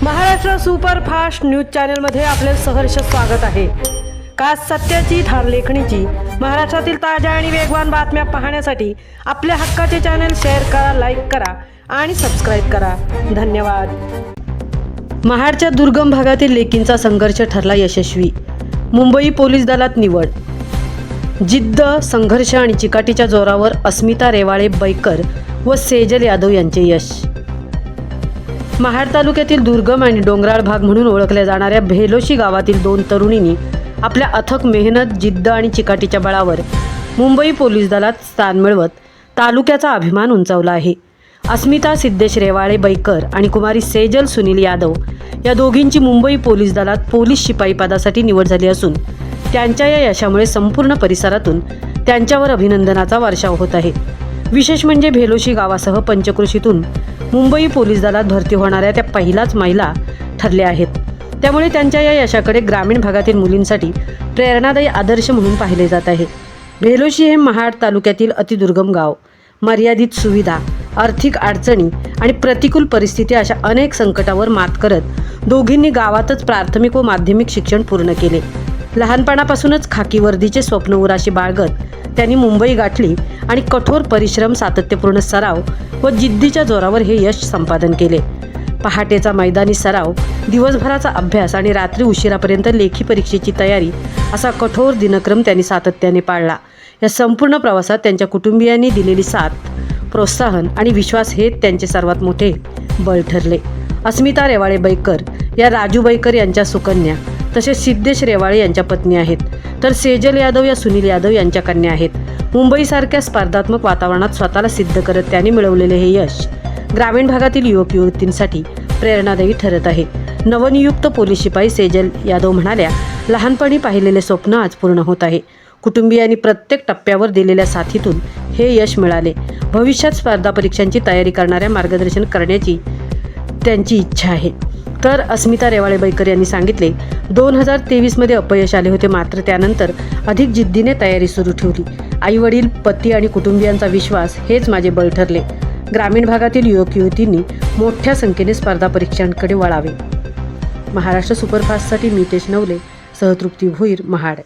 Maharashtra superfast news चॅनलमध्ये आपले सहर्ष स्वागत आहे। खास सत्याची थार लेखणीची महाराष्ट्रातील ताज्या आणि वेगवान बातम्या पाहण्यासाठी आपल्या हक्काचे चॅनल शेअर करा, लाईक करा आणि सबस्क्राईब करा। धन्यवाद। महाडच्या दुर्गम भागातील लेकींचा संघर्ष ठरला यशस्वी। मुंबई पोलीस दलात निवड। जिद्द, संघर्ष आणि चिकाटीच्या जोरावर अस्मिता रेवाळे बैकर व सेजल यादव यांचे यश। महाड तालुक्यातील दुर्गम आणि डोंगराळ भाग म्हणून ओळखल्या जाणाऱ्या भेलोशी गावातील दोन तरुणींनी आपल्या अथक मेहनत, जिद्द आणि चिकाटीच्या बळावर मुंबई पोलीस दलात स्थान मिळवत तालुक्याचा अभिमान उंचावला आहे। अस्मिता सिद्धेश रेवाळे बैकर आणि कुमारी सेजल सुनील यादव या दोघींची मुंबई पोलीस दलात पोलीस शिपाई पदासाठी निवड झाली असून त्यांच्या या यशामुळे संपूर्ण परिसरातून त्यांच्यावर अभिनंदनाचा वर्षाव होत आहे। विशेष म्हणजे भेलोशी गावासह पंचक्रोशीतून मुंबई पोलीस दलात भरती होणाऱ्या त्या पहिल्याच महिला ठरल्या आहेत। त्यामुळे त्यांच्या या यशाकडे ग्रामीण भागातील मुलींसाठी प्रेरणादायी आदर्श म्हणून पाहिले जात आहे। भेलोशी हे महाड तालुक्यातील अतिदुर्गम गाव, मर्यादित सुविधा, आर्थिक अडचणी आणि प्रतिकूल परिस्थिती अशा अनेक संकटावर मात करत दोघींनी गावातच प्राथमिक व माध्यमिक शिक्षण पूर्ण केले। लहानपणापासूनच खाकी वर्दीचे स्वप्न उराशी बाळगत त्यांनी मुंबई गाठली आणि कठोर परिश्रम, सातत्यपूर्ण सराव व जिद्दीच्या जोरावर हे यश संपादन केले। पहाटेचा मैदानी सराव, दिवसभराचा अभ्यास आणि रात्री उशिरापर्यंत लेखी परीक्षेची तयारी असा कठोर दिनक्रम त्यांनी सातत्याने पाळला। या संपूर्ण प्रवासात त्यांच्या कुटुंबियांनी दिलेली साथ, प्रोत्साहन आणि विश्वास हे त्यांचे सर्वात मोठे बळ ठरले। अस्मिता रेवाळे बैकर या राजू बैकर यांच्या सुकन्या, तसेच सिद्धेश रेवाळे यांच्या पत्नी आहेत, तर सेजल यादव या सुनील यादव यांच्या कन्या आहेत। मुंबईसारख्या स्पर्धात्मक वातावरणात स्वतःला सिद्ध करत त्यांनी मिळवलेले हे यश ग्रामीण भागातील युवक युवतींसाठी प्रेरणादायी ठरत आहे। नवनियुक्त पोलीस शिपाई सेजल यादव म्हणाल्या, लहानपणी पाहिलेले स्वप्न आज पूर्ण होत आहे। कुटुंबियांनी प्रत्येक टप्प्यावर दिलेल्या साथीतून हे यश मिळाले। भविष्यात स्पर्धा परीक्षांची तयारी करणाऱ्या मार्गदर्शन करण्याची त्यांची इच्छा आहे। तर अस्मिता रेवाळे बैकर यांनी सांगितले, 2023 मध्ये अपयश आले होते, मात्र त्यानंतर अधिक जिद्दीने तयारी सुरू ठेवली। आई वडील, पती आणि कुटुंबियांचा विश्वास हेच माझे बळ ठरले। ग्रामीण भागातील युवक युवतींनी मोठ्या संख्येने स्पर्धा परीक्षांकडे वळावे। महाराष्ट्र सुपरफास्टसाठी मितेश नवले, सहतृप्ती भोईर, महाड।